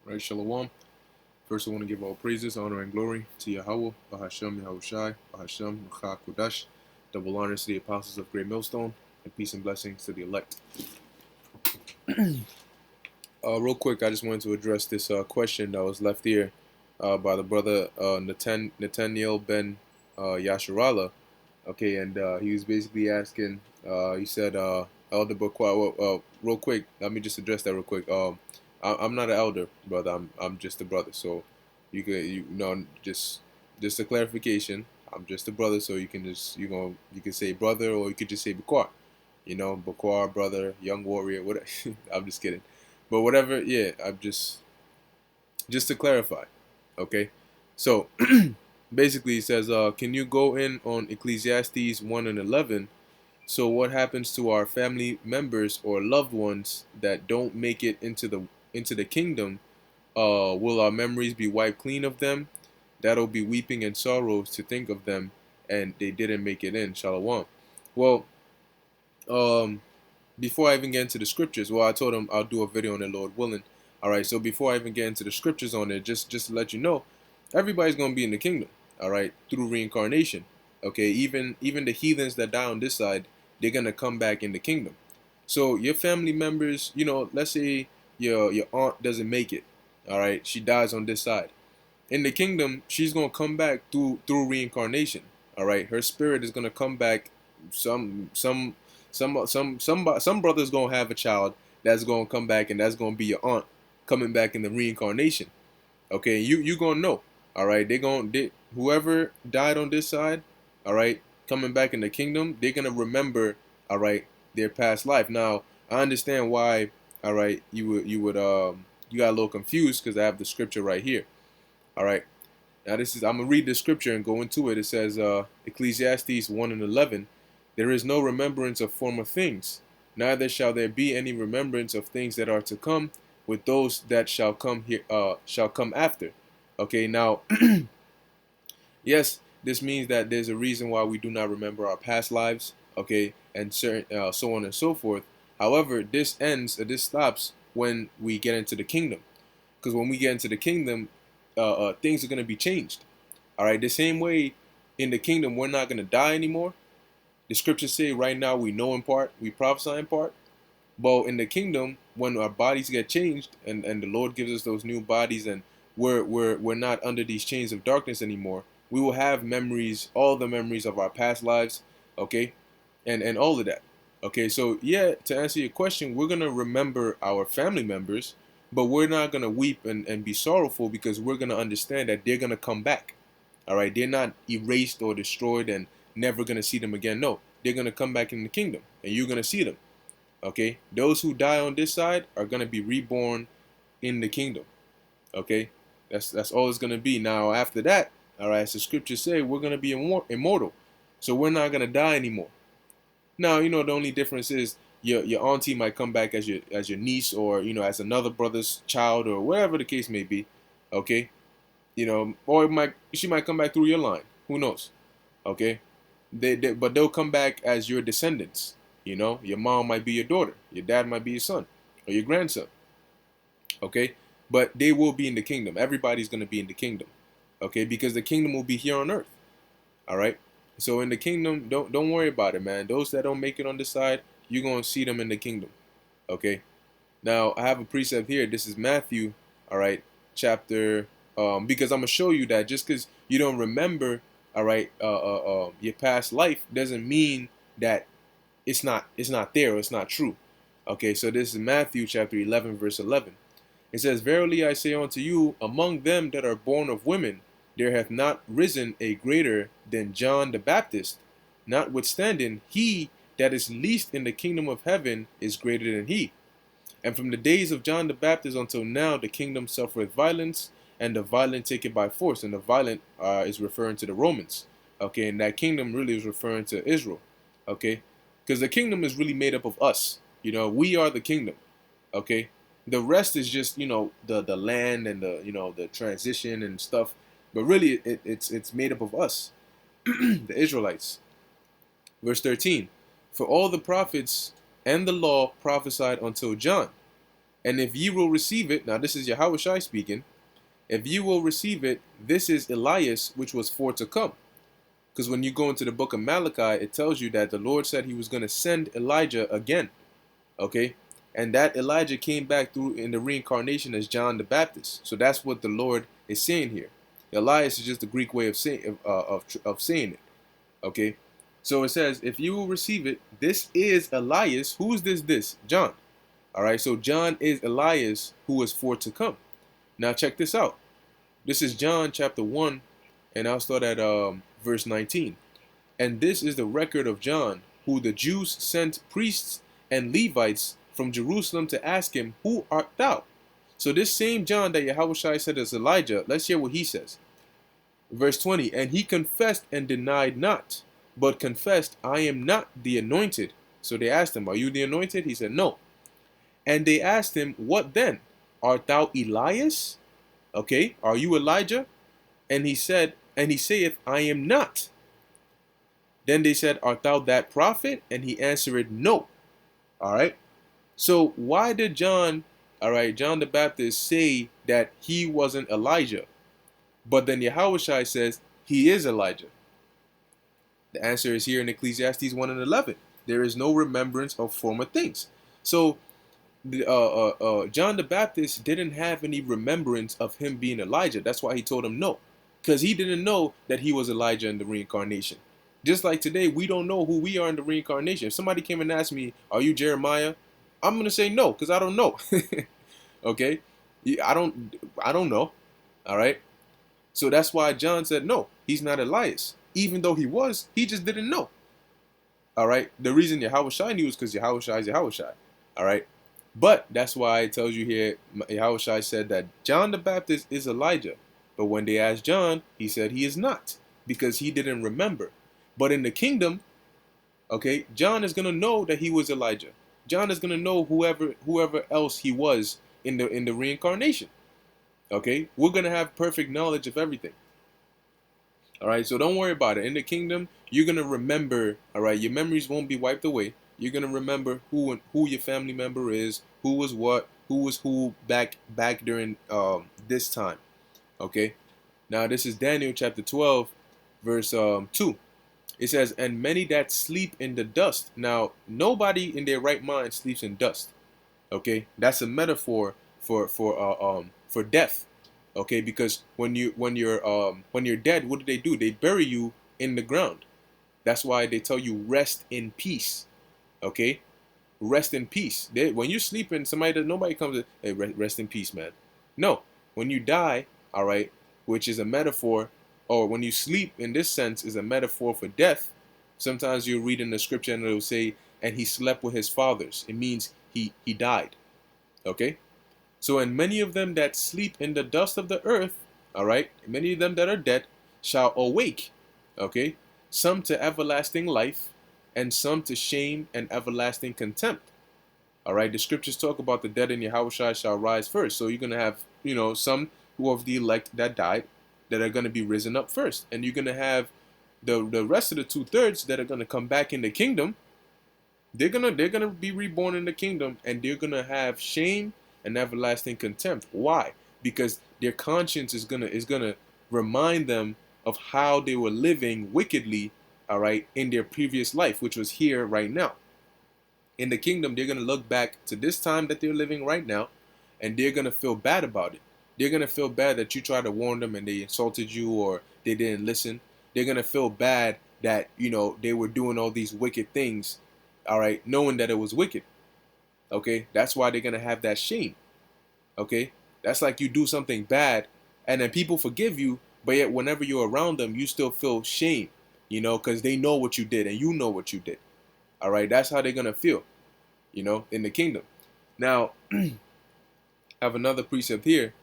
Right, Shalom. First, I want to give all praises, honor, and glory to Yahweh, Bahashem, Yahushai, Bahashem, Rucha Kodash. Double honors to the apostles of Great Millstone, and peace and blessings to the elect. Real quick, I just wanted to address this question that was left here by the brother Nathaniel Ben Yasharallah. Okay, and he was basically asking, he said, Elder Bakwa, real quick, let me just address that real quick. I'm not an elder, brother. I'm just a brother. So you know, just a clarification. I'm just a brother, so you can just you can say brother, or you could just say Bakwa. You know, Bakwa, brother, young warrior. What? I'm just kidding, but whatever. Yeah, I'm just to clarify. Okay, so basically, he says, can you go in on Ecclesiastes 1 and 11? So what happens to our family members or loved ones that don't make it into the kingdom? Will our memories be wiped clean of them? That'll be weeping and sorrows to think of them, and they didn't make it in. Shalom. Well, um, before I even get into the scriptures, well, I told him I'll do a video on it, Lord willing. All right. So before I even get into the scriptures on it, just to let you know, everybody's gonna be in the kingdom. All right, through reincarnation. Okay. Even the heathens that die on this side, they're gonna come back in the kingdom. So your family members, you know, let's say your aunt doesn't make it. All right, she dies on this side. In the kingdom, she's gonna come back through reincarnation. All right, her spirit is gonna come back. Some brother's gonna have a child that's gonna come back, and that's gonna be your aunt coming back in the reincarnation. Okay, you gonna know. All right, whoever died on this side, all right, coming back in the kingdom, they're gonna remember, all right, their past life. Now I understand why, all right, you got a little confused because I have the scripture right here. All right, now I'm gonna read the scripture and go into it. It says, Ecclesiastes 1 and 11, there is no remembrance of former things, neither shall there be any remembrance of things that are to come, with those that shall come after. Okay, now yes, this means that there's a reason why we do not remember our past lives. Okay, and certain so on and so forth. However, this stops when we get into the kingdom, because when we get into the kingdom, things are going to be changed. All right, the same way in the kingdom, we're not going to die anymore. The scriptures say right now we know in part, we prophesy in part. But in the kingdom, when our bodies get changed, and the Lord gives us those new bodies, and we're not under these chains of darkness anymore, we will have memories, all the memories of our past lives, okay, and all of that. Okay, so yeah, to answer your question, we're gonna remember our family members, but we're not gonna weep and be sorrowful, because we're gonna understand that they're gonna come back. All right, they're not erased or destroyed and never gonna see them again. No, they're gonna come back in the kingdom, and you're gonna see them. Okay, those who die on this side are gonna be reborn in the kingdom. Okay, that's all it's gonna be. Now after that, all right, as the scriptures say, we're gonna be immortal, so we're not gonna die anymore. Now, you know, the only difference is your auntie might come back as your niece, or you know, as another brother's child, or whatever the case may be. Okay, you know, or she might come back through your line. Who knows? Okay, but they'll come back as your descendants. You know, your mom might be your daughter, your dad might be your son, or your grandson. Okay, but they will be in the kingdom. Everybody's gonna be in the kingdom. Okay, because the kingdom will be here on earth. All right. So in the kingdom, don't worry about it, man. Those that don't make it on this side, you're gonna see them in the kingdom. Okay. Now I have a precept here. This is Matthew. All right, chapter. Because I'm gonna show you that just because you don't remember, all right, your past life doesn't mean that it's not there or it's not true. Okay. So this is Matthew chapter 11 verse 11. It says, verily I say unto you, among them that are born of women, there hath not risen a greater than John the Baptist. Notwithstanding, he that is least in the kingdom of heaven is greater than he. And from the days of John the Baptist until now, the kingdom suffereth violence, and the violent take it by force. And the violent is referring to the Romans. Okay, and that kingdom really is referring to Israel. Okay, because the kingdom is really made up of us. You know, we are the kingdom. Okay, the rest is just, you know, the land and the, you know, the transition and stuff, but really it's made up of us, the Israelites. Verse 13, for all the prophets and the law prophesied until John, And if ye will receive it, now this is Yahushua speaking, if you will receive it, this is Elias, which was for to come. Because when you go into the book of Malachi, it tells you that the Lord said he was going to send Elijah again. Okay? And that Elijah came back through in the reincarnation as John the Baptist. So that's what the Lord is saying here. Elias is just the Greek way of saying it. Okay? So it says, if you will receive it, this is Elias. Who is this? John. All right? So John is Elias who is for to come. Now check this out. This is John chapter 1, and I'll start at verse 19. And this is the record of John, who the Jews sent priests and Levites from Jerusalem to ask him, who art thou? So this same John that Yahushua said is Elijah, let's hear what he says. Verse 20, and he confessed and denied not, but confessed, I am not the anointed. So they asked him, are you the anointed? He said, no. And they asked him, what then? Art thou Elias? Okay, are you Elijah? And he said, and he saith, I am not. Then they said, art thou that prophet? And he answered, no. All right. So why did John the Baptist say that he wasn't Elijah? But then Yahushua says he is Elijah. The answer is here in Ecclesiastes 1 and 11. There is no remembrance of former things. So John the Baptist didn't have any remembrance of him being Elijah. That's why he told him no, because he didn't know that he was Elijah in the reincarnation. Just like today, we don't know who we are in the reincarnation. If somebody came and asked me, are you Jeremiah? I'm going to say no, because I don't know. Okay? I don't know. All right? So that's why John said no, he's not Elias. Even though he was, he just didn't know. All right? The reason Yahushua knew is because Yahushua is Yahushua. All right? But that's why it tells you here, Yahushua said that John the Baptist is Elijah. But when they asked John, he said he is not, because he didn't remember. But in the kingdom, okay, John is going to know that he was Elijah. John is going to know whoever else he was in the reincarnation. Okay, we're going to have perfect knowledge of everything. All right, so don't worry about it. In the kingdom, you're going to remember, all right, your memories won't be wiped away. You're going to remember who your family member is, who was what, who was who back during this time. Okay, now this is Daniel chapter 12, verse 2. It says, and many that sleep in the dust. Now, nobody in their right mind sleeps in dust. Okay, that's a metaphor for death. Okay, because when you're dead, what do? They bury you in the ground. That's why they tell you rest in peace. Okay, rest in peace. When you're sleeping, nobody comes to, hey, rest in peace, man. No, when you die, all right, which is a metaphor, or when you sleep in this sense is a metaphor for death. Sometimes you read in the scripture and it will say, and he slept with his fathers. It means he died. Okay, so and many of them that sleep in the dust of the earth, all right, many of them that are dead shall awake. Okay, some to everlasting life, and some to shame and everlasting contempt. All right, the scriptures talk about the dead in Yahushua shall rise first. So you're going to have, some who of the elect that died that are going to be risen up first. And you're going to have the rest of the 2/3 that are going to come back in the kingdom. They're going to be reborn in the kingdom, and they're going to have shame and everlasting contempt. Why? Because their conscience is going to remind them of how they were living wickedly, all right, in their previous life, which was here right now. In the kingdom, they're going to look back to this time that they're living right now, and they're going to feel bad about it. They're going to feel bad that you tried to warn them and they insulted you or they didn't listen. They're going to feel bad that, they were doing all these wicked things, all right, knowing that it was wicked. Okay, that's why they're going to have that shame. Okay, that's like you do something bad and then people forgive you, but yet whenever you're around them, you still feel shame. Because they know what you did and you know what you did. All right, that's how they're going to feel, in the kingdom. Now, I have another precept here.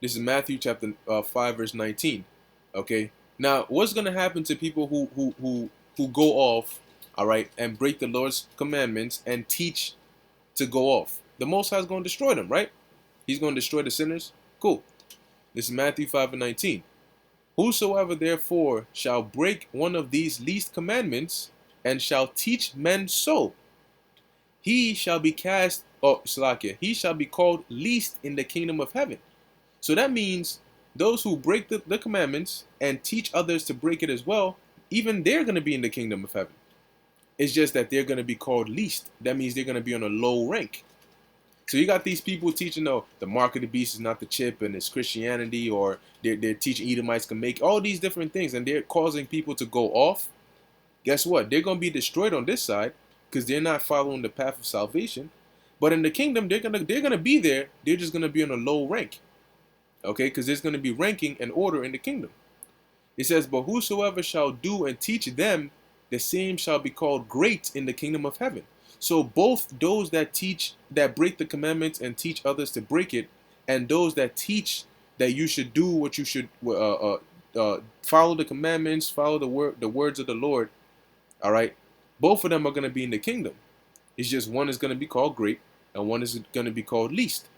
This is Matthew chapter 5, verse 19. Okay, now what's going to happen to people who go off, all right, and break the Lord's commandments and teach to go off? The Most High is going to destroy them, right? He's going to destroy the sinners. Cool. This is Matthew 5 and 19. Whosoever therefore shall break one of these least commandments and shall teach men so, he shall be cast oh, Salakia, he shall be called least in the kingdom of heaven. So that means those who break the commandments and teach others to break it as well, even they're going to be in the kingdom of heaven. It's just that they're going to be called least. That means they're going to be on a low rank. So you got these people teaching, oh, the mark of the beast is not the chip and it's Christianity, or they're teaching Edomites can make all these different things, and they're causing people to go off. Guess what? They're going to be destroyed on this side because they're not following the path of salvation. But in the kingdom, they're gonna be there. They're just gonna be on a low rank, okay? Because there's gonna be ranking and order in the kingdom. It says, "But whosoever shall do and teach them, the same shall be called great in the kingdom of heaven." So both those that teach, that break the commandments and teach others to break it, and those that teach that you should do what you should, follow the commandments, follow the words of the Lord. All right, both of them are gonna be in the kingdom. It's just one is gonna be called great, and one is gonna be called least.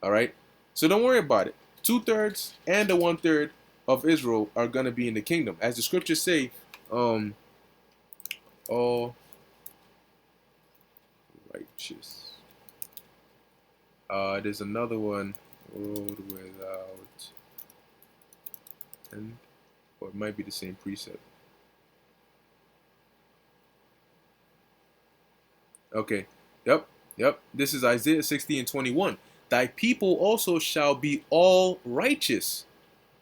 All right, so don't worry about it. 2/3 and the 1/3 of Israel are gonna be in the kingdom, as the scriptures say. All righteous. There's another one. World without end, or it might be the same precept. Okay. Yep. This is Isaiah 60:21. Thy people also shall be all righteous.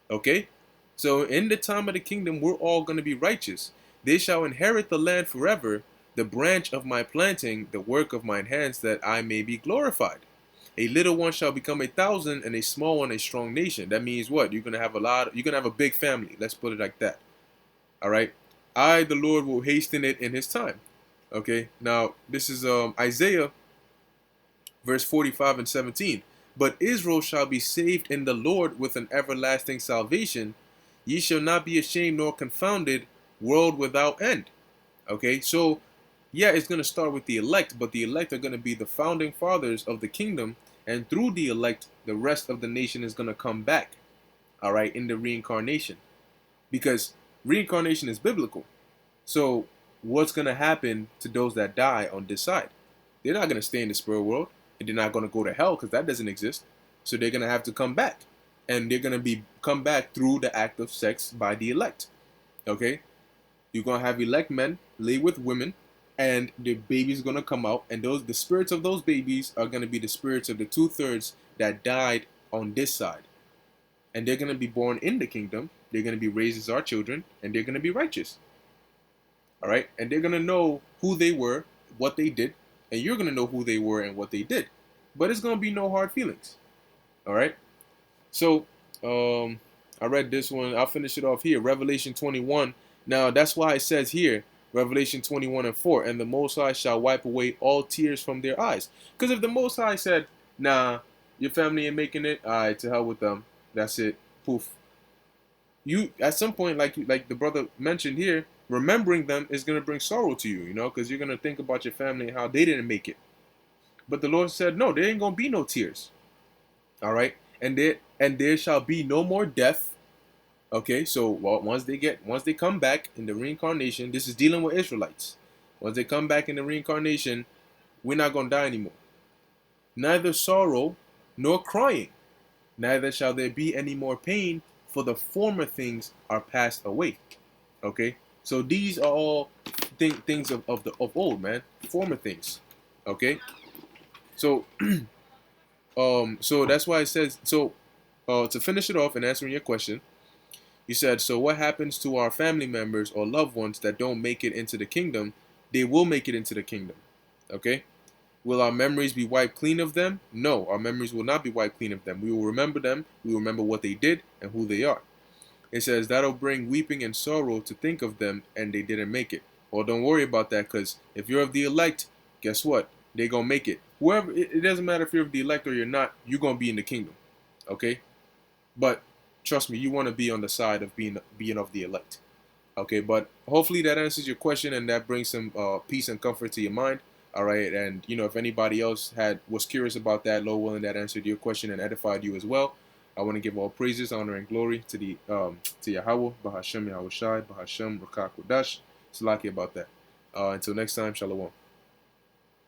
Okay? So in the time of the kingdom, we're all going to be righteous. They shall inherit the land forever, the branch of my planting, the work of mine hands, that I may be glorified. A little one shall become 1,000, and a small one a strong nation. That means what? You're going to have you're going to have a big family. Let's put it like that. All right? I, the Lord, will hasten it in his time. Okay? Now, this is Isaiah verse 45 and 17. But Israel shall be saved in the Lord with an everlasting salvation. Ye shall not be ashamed nor confounded, world without end. Okay, so yeah, it's going to start with the elect, but the elect are going to be the founding fathers of the kingdom, and through the elect, the rest of the nation is going to come back, all right, in the reincarnation, because reincarnation is biblical. So what's going to happen to those that die on this side? They're not going to stay in the spirit world, and they're not going to go to hell because that doesn't exist. So they're going to have to come back, and they're going to come back through the act of sex by the elect. Okay, you're going to have elect men lay with women, and the baby's going to come out, and the spirits of those babies are going to be the spirits of the 2/3 that died on this side, and they're going to be born in the kingdom. They're going to be raised as our children, and they're going to be righteous. All right, and they're going to know who they were, what they did, and you're going to know who they were and what they did. But it's going to be no hard feelings. All right, so I read this one. I'll finish it off here. Revelation 21. Now that's why it says here, Revelation 21:4, and the Most High shall wipe away all tears from their eyes. Because if the Most High said, nah, your family ain't making it, all right, to hell with them, that's it, poof. You, at some point, like the brother mentioned here, remembering them is going to bring sorrow to you, because you're going to think about your family and how they didn't make it. But the Lord said, no, there ain't going to be no tears. All right, and there shall be no more death. Okay, so once they come back in the reincarnation, this is dealing with Israelites. Once they come back in the reincarnation, we're not gonna die anymore. Neither sorrow nor crying, neither shall there be any more pain, for the former things are passed away. Okay, so these are all things of old, man. Former things. Okay, so so that's why it says so. To finish it off and answering your question. You said, so what happens to our family members or loved ones that don't make it into the kingdom? They will make it into the kingdom. Okay? Will our memories be wiped clean of them? No, our memories will not be wiped clean of them. We will remember them. We will remember what they did and who they are. It says that'll bring weeping and sorrow to think of them and they didn't make it. Well, don't worry about that, because if you're of the elect, guess what? They're going to make it. Whoever, it doesn't matter if you're of the elect or you're not, you're going to be in the kingdom. Okay? But trust me, you want to be on the side of being of the elect. Okay, but hopefully that answers your question and that brings some peace and comfort to your mind. All right, and if anybody else was curious about that, Lord willing, that answered your question and edified you as well. I want to give all praises, honor, and glory to the to Yahweh, Bahashem Yahushai, Bahashem Rakak Wadash. Salaki about that. Until next time, Shalom.